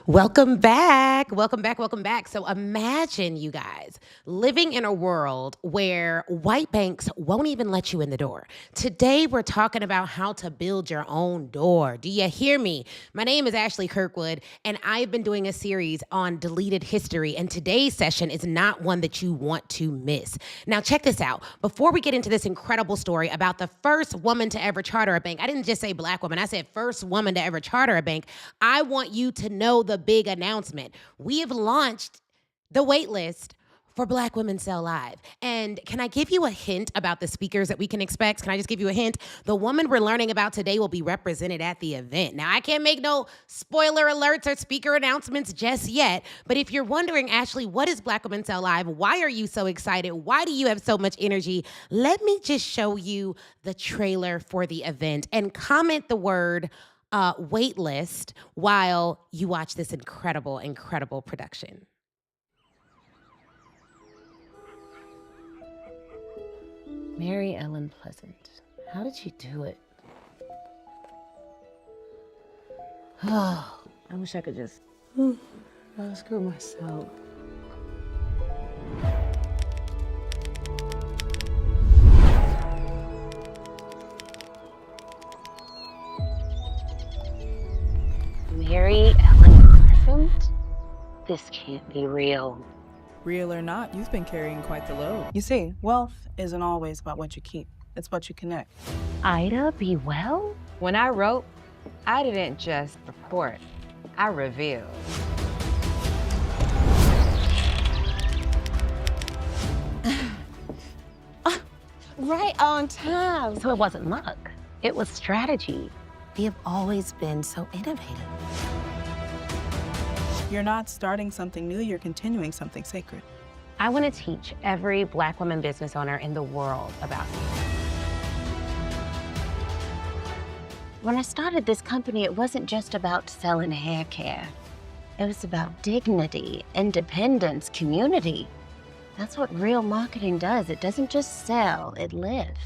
Welcome back. Welcome back. Welcome back. So imagine, you guys, living in a world where white banks won't even let you in the door. Today, we're talking about how to build your own door. Do you hear me? My name is Ashley Kirkwood, and I've been doing a series on deleted history. And today's session is not one that you want to miss. Now, check this out. Before we get into this incredible story about the first woman to ever charter a bank, I didn't just say black woman, I said first woman to ever charter a bank. I want you to know the big announcement. We have launched the wait list for Black Women Sell Live. And can I give you a hint about the speakers that we can expect? Can I just give you a hint? The woman we're learning about today will be represented at the event. Now, I can't make no spoiler alerts or speaker announcements just yet, but if you're wondering, Ashley, what is Black Women Sell Live? Why are you so excited? Why do you have so much energy? Let me just show you the trailer for the event and comment the word wait list while you watch this incredible, incredible production. Mary Ellen Pleasant. How did she do it? Oh, I wish I could just screw myself. Mary Ellen Pleasant? This can't be real. Real or not, you've been carrying quite the load. You see, wealth isn't always about what you keep. It's what you connect. Ida B. Well? When I wrote, I didn't just report, I revealed. Right on time. So it wasn't luck. It was strategy. We have always been so innovative. You're not starting something new, you're continuing something sacred. I want to teach every Black woman business owner in the world about you. When I started this company, it wasn't just about selling hair care. It was about dignity, independence, community. That's what real marketing does. It doesn't just sell, it lives.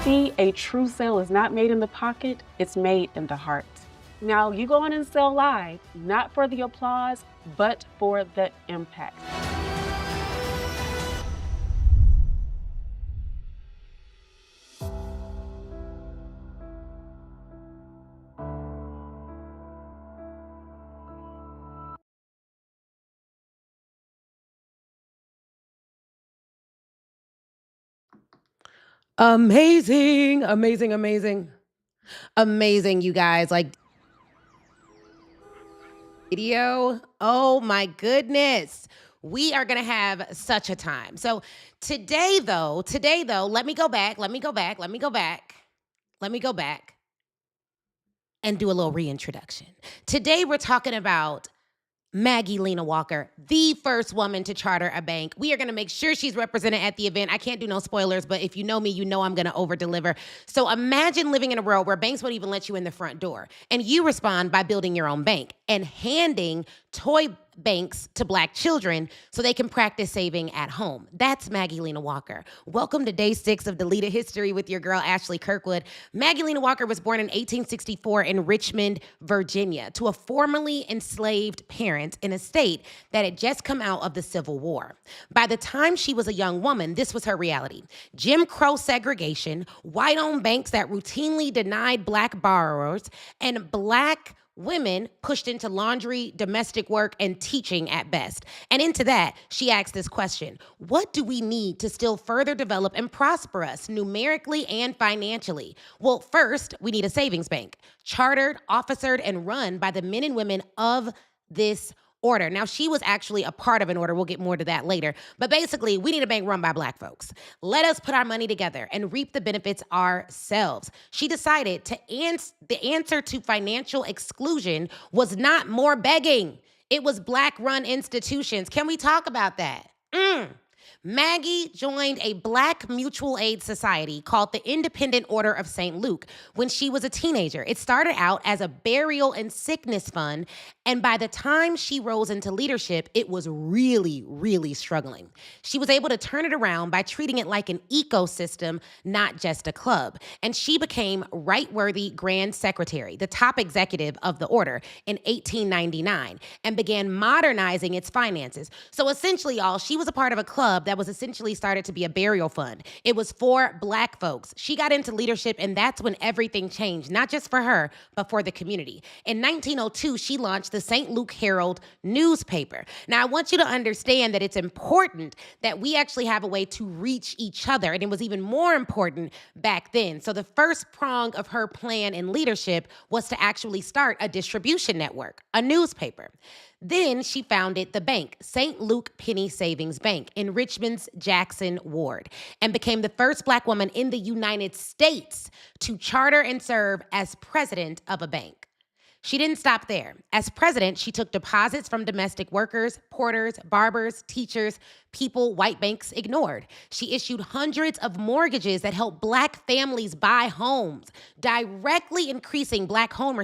See, a true sale is not made in the pocket, it's made in the heart. Now, you go on and sell live, not for the applause, but for the impact. Amazing, amazing, amazing, amazing, you guys. Like, video. Oh my goodness. We are going to have such a time. So today though, let me go back and do a little reintroduction. Today we're talking about Maggie Lena Walker, the first woman to charter a bank. We are going to make sure she's represented at the event. I can't do no spoilers, but if you know me, you know I'm going to over-deliver. So imagine living in a world where banks won't even let you in the front door. And you respond by building your own bank and handing toy banks to Black children so they can practice saving at home. That's Maggie Lena Walker. Welcome to day 6 of Deleted History with your girl, Ashley Kirkwood. Maggie Lena Walker was born in 1864 in Richmond, Virginia, to a formerly enslaved parent in a state that had just come out of the Civil War. By the time she was a young woman, this was her reality. Jim Crow segregation, white-owned banks that routinely denied Black borrowers, and Black women pushed into laundry, domestic work, and teaching at best. And into that, she asked this question: what do we need to still further develop and prosper us numerically and financially? Well, first, we need a savings bank, chartered, officered, and run by the men and women of this order. Now, she was actually a part of an order. We'll get more to that later. But basically, we need a bank run by Black folks. Let us put our money together and reap the benefits ourselves. She decided the answer to financial exclusion was not more begging. It was Black-run institutions. Can we talk about that? Maggie joined a Black mutual aid society called the Independent Order of St. Luke when she was a teenager. It started out as a burial and sickness fund, and by the time she rose into leadership, it was really, really struggling. She was able to turn it around by treating it like an ecosystem, not just a club. And she became Wrightworthy Grand Secretary, the top executive of the order, in 1899, and began modernizing its finances. So essentially, y'all, she was a part of a club that was essentially started to be a burial fund. It was for Black folks. She got into leadership, and that's when everything changed, not just for her, but for the community. In 1902, she launched the St. Luke Herald newspaper. Now, I want you to understand that it's important that we actually have a way to reach each other, and it was even more important back then. So the first prong of her plan in leadership was to actually start a distribution network, a newspaper. Then she founded the bank, St. Luke Penny Savings Bank, in Richmond's Jackson Ward, and became the first Black woman in the United States to charter and serve as president of a bank. She didn't stop there. As president, she took deposits from domestic workers, porters, barbers, teachers, people white banks ignored. She issued hundreds of mortgages that helped Black families buy homes, directly increasing Black home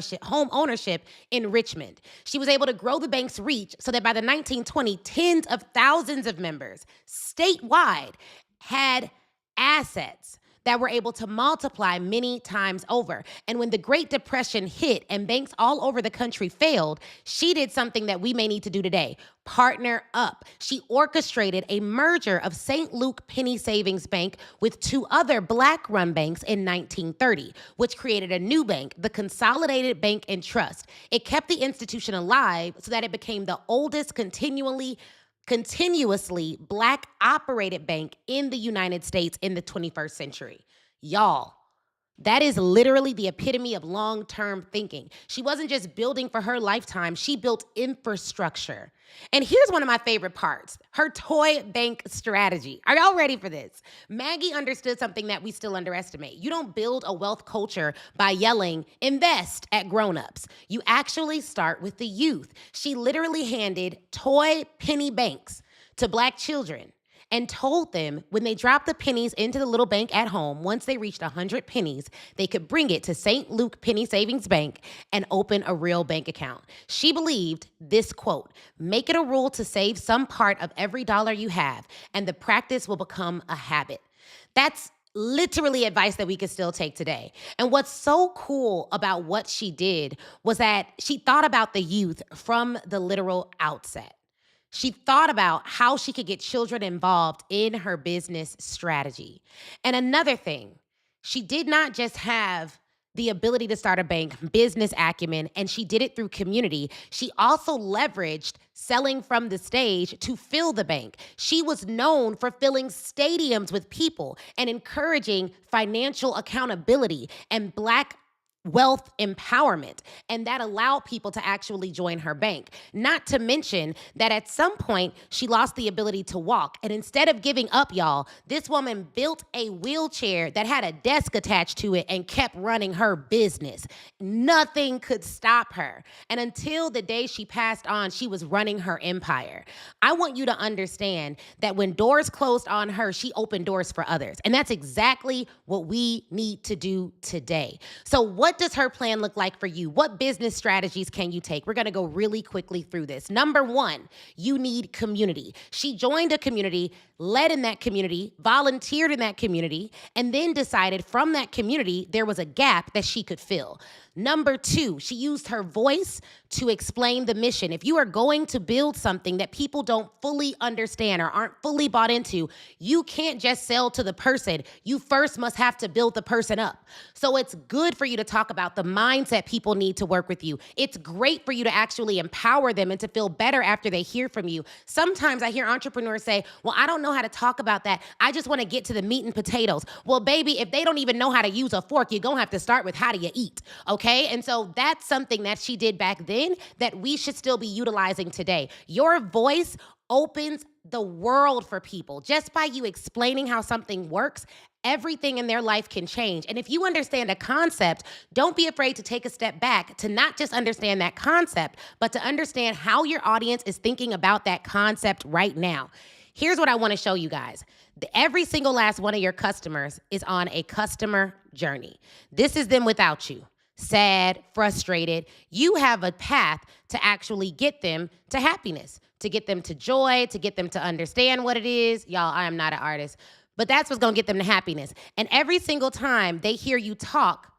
ownership in Richmond. She was able to grow the bank's reach so that by the 1920s, tens of thousands of members statewide had assets that were able to multiply many times over. And when the Great Depression hit and banks all over the country failed, she did something that we may need to do today: partner up. She orchestrated a merger of St. Luke Penny Savings Bank with two other Black-run banks in 1930, which created a new bank, the Consolidated Bank and Trust. It kept the institution alive so that it became the oldest continuously Black operated bank in the United States in the 21st century. Y'all, that is literally the epitome of long-term thinking. She wasn't just building for her lifetime, she built infrastructure. And here's one of my favorite parts: her toy bank strategy. Are y'all ready for this? Maggie understood something that we still underestimate. You don't build a wealth culture by yelling, "Invest," at grown-ups. You actually start with the youth. She literally handed toy penny banks to Black children and told them when they dropped the pennies into the little bank at home, once they reached 100 pennies, they could bring it to St. Luke Penny Savings Bank and open a real bank account. She believed this quote: "Make it a rule to save some part of every dollar you have, and the practice will become a habit." That's literally advice that we could still take today. And what's so cool about what she did was that she thought about the youth from the literal outset. She thought about how she could get children involved in her business strategy. And another thing, she did not just have the ability to start a bank, business acumen, and she did it through community. She also leveraged selling from the stage to fill the bank. She was known for filling stadiums with people and encouraging financial accountability and Black wealth empowerment, and that allowed people to actually join her bank. Not to mention that at some point, she lost the ability to walk. And instead of giving up, y'all, this woman built a wheelchair that had a desk attached to it and kept running her business. Nothing could stop her. And until the day she passed on, she was running her empire. I want you to understand that when doors closed on her, she opened doors for others. And that's exactly what we need to do today. So what does her plan look like for you? What business strategies can you take? We're going to go really quickly through this. Number one, you need community. She joined a community, led in that community, volunteered in that community, and then decided from that community there was a gap that she could fill. Number two, she used her voice to explain the mission. If you are going to build something that people don't fully understand or aren't fully bought into, you can't just sell to the person. You first must have to build the person up. So it's good for you to talk about the mindset people need to work with you. It's great for you to actually empower them and to feel better after they hear from you. Sometimes I hear entrepreneurs say, well, I don't know how to talk about that. I just want to get to the meat and potatoes. Well, baby, if they don't even know how to use a fork, you're going to have to start with how do you eat, okay? And so that's something that she did back then that we should still be utilizing today. Your voice opens the world for people. Just by you explaining how something works, everything in their life can change. And if you understand a concept, don't be afraid to take a step back to not just understand that concept, but to understand how your audience is thinking about that concept right now. Here's what I want to show you guys. Every single last one of your customers is on a customer journey. This is them without you. Sad, frustrated. You have a path to actually get them to happiness, to get them to joy, to get them to understand what it is. Y'all, I am not an artist, but that's what's going to get them to happiness. And every single time they hear you talk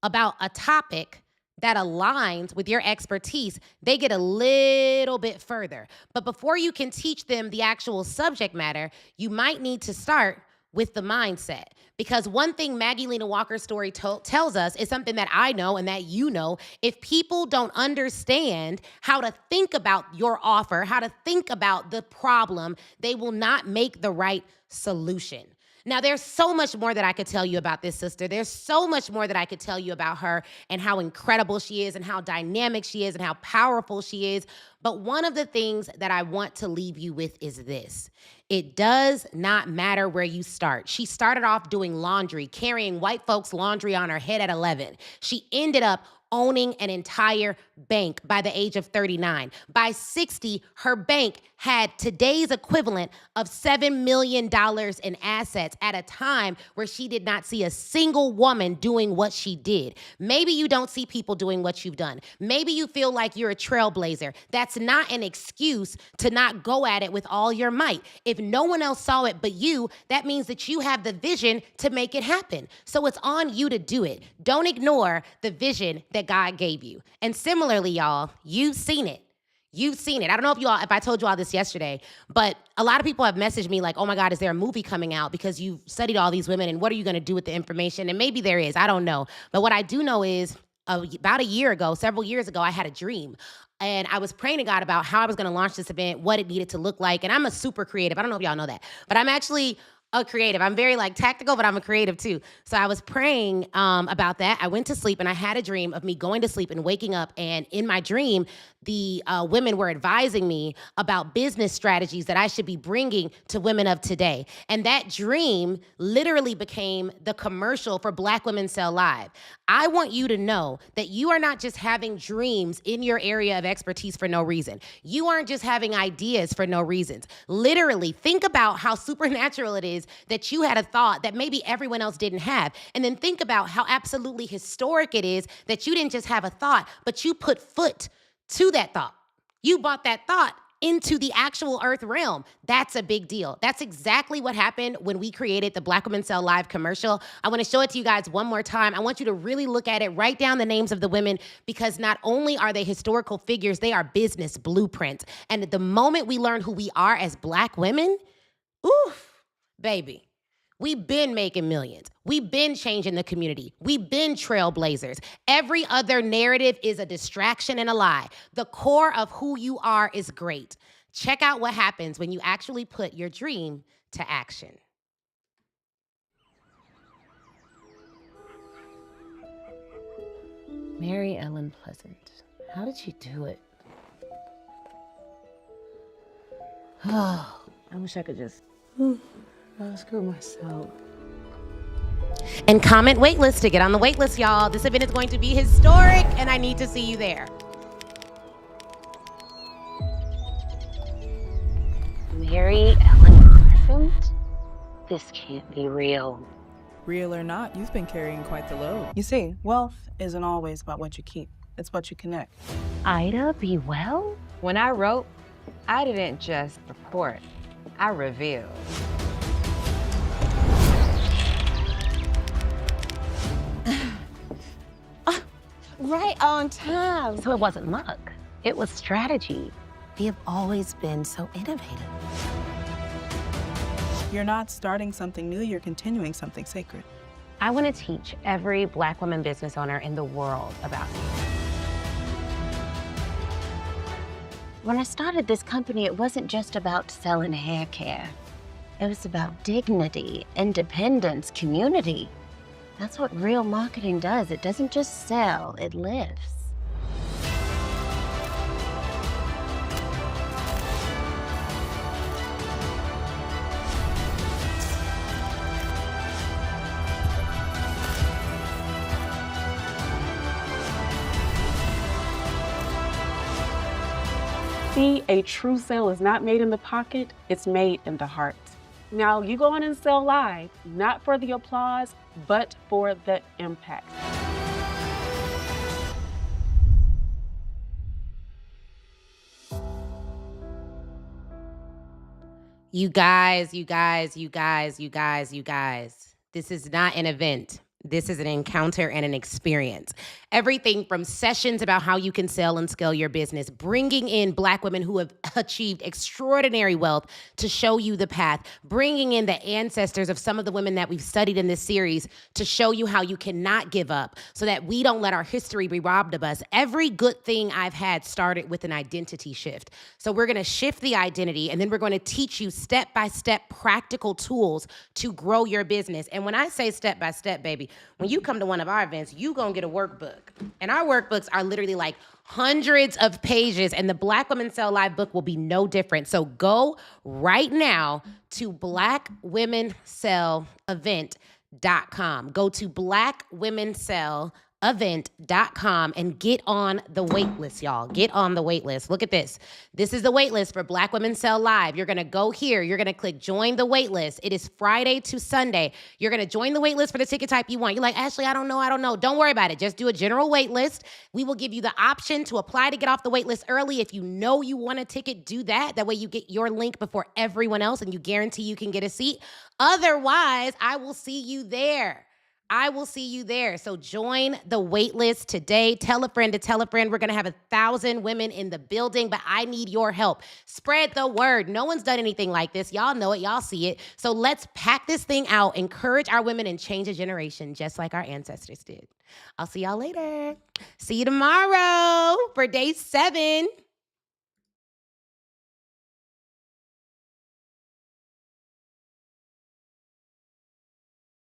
about a topic that aligns with your expertise, they get a little bit further. But before you can teach them the actual subject matter, you might need to start with the mindset. Because one thing Maggie Lena Walker's story tells us is something that I know and that you know. If people don't understand how to think about your offer, how to think about the problem, they will not make the right solution. Now, there's so much more that I could tell you about this sister. There's so much more that I could tell you about her and how incredible she is and how dynamic she is and how powerful she is. But one of the things that I want to leave you with is this. It does not matter where you start. She started off doing laundry, carrying white folks' laundry on her head at 11. She ended up owning an entire bank by the age of 39. By 60, her bank had today's equivalent of $7 million in assets at a time where she did not see a single woman doing what she did. Maybe you don't see people doing what you've done. Maybe you feel like you're a trailblazer. That's not an excuse to not go at it with all your might. If no one else saw it but you, that means that you have the vision to make it happen. So it's on you to do it. Don't ignore the vision that God gave you. And similarly, y'all, you've seen it. You've seen it. I don't know if I told you all this yesterday, but a lot of people have messaged me like, oh my God, is there a movie coming out because you've studied all these women and what are you going to do with the information? And maybe there is, I don't know. But what I do know is about a year ago, several years ago, I had a dream. And I was praying to God about how I was going to launch this event, what it needed to look like. And I'm a super creative. I don't know if y'all know that, but I'm actually a creative. I'm very tactical, but I'm a creative too. So I was praying about that. I went to sleep and I had a dream of me going to sleep and waking up. And in my dream, the women were advising me about business strategies that I should be bringing to women of today. And that dream literally became the commercial for Black Women Sell Live. I want you to know that you are not just having dreams in your area of expertise for no reason. You aren't just having ideas for no reasons. Literally, think about how supernatural it is that you had a thought that maybe everyone else didn't have. And then think about how absolutely historic it is that you didn't just have a thought, but you put foot to that thought. You brought that thought into the actual earth realm. That's a big deal. That's exactly what happened when we created the Black Women Sell Live commercial. I want to show it to you guys one more time. I want you to really look at it, write down the names of the women, because not only are they historical figures, they are business blueprints. And the moment we learn who we are as Black women, oof, baby. We've been making millions. We've been changing the community. We've been trailblazers. Every other narrative is a distraction and a lie. The core of who you are is great. Check out what happens when you actually put your dream to action. Mary Ellen Pleasant. How did she do it? Oh, I wish I could just screw myself. And comment waitlist to get on the waitlist, y'all. This event is going to be historic, and I need to see you there. Mary Ellen Pleasant? This can't be real. Real or not, you've been carrying quite the load. You see, wealth isn't always about what you keep. It's what you connect. Ida B. Well? When I wrote, I didn't just report, I revealed. Right on time. So it wasn't luck. It was strategy. We have always been so innovative. You're not starting something new, you're continuing something sacred. I want to teach every Black woman business owner in the world about you. When I started this company, it wasn't just about selling hair care. It was about dignity, independence, community. That's what real marketing does. It doesn't just sell, it lives. See, a true sale is not made in the pocket, it's made in the heart. Now, you go on and sell live, not for the applause, but for the impact. You guys. This is not an event. This is an encounter and an experience. Everything from sessions about how you can sell and scale your business, bringing in Black women who have achieved extraordinary wealth to show you the path, bringing in the ancestors of some of the women that we've studied in this series to show you how you cannot give up so that we don't let our history be robbed of us. Every good thing I've had started with an identity shift. So we're going to shift the identity, and then we're going to teach you step-by-step practical tools to grow your business. And when I say step-by-step, baby, when you come to one of our events, you gonna get a workbook. And our workbooks are literally like hundreds of pages, and the Black Women Sell Live book will be no different. So go right now to blackwomensellevent.com. Go to blackwomensellevent.com and get on the wait list, y'all. Get on the wait list. Look at this. This is the wait list for Black Women Sell Live. You're going to go here. You're going to click join the wait list. It is Friday to Sunday. You're going to join the wait list for the ticket type you want. You're like, Ashley, I don't know. Don't worry about it. Just do a general wait list. We will give you the option to apply to get off the wait list early. If you know you want a ticket, do that. That way you get your link before everyone else and you guarantee you can get a seat. Otherwise, I will see you there. So join the wait list today. Tell a friend to tell a friend. We're going to have 1,000 women in the building, but I need your help. Spread the word. No one's done anything like this. Y'all know it. Y'all see it. So let's pack this thing out, encourage our women, and change a generation just like our ancestors did. I'll see y'all later. See you tomorrow for day 7.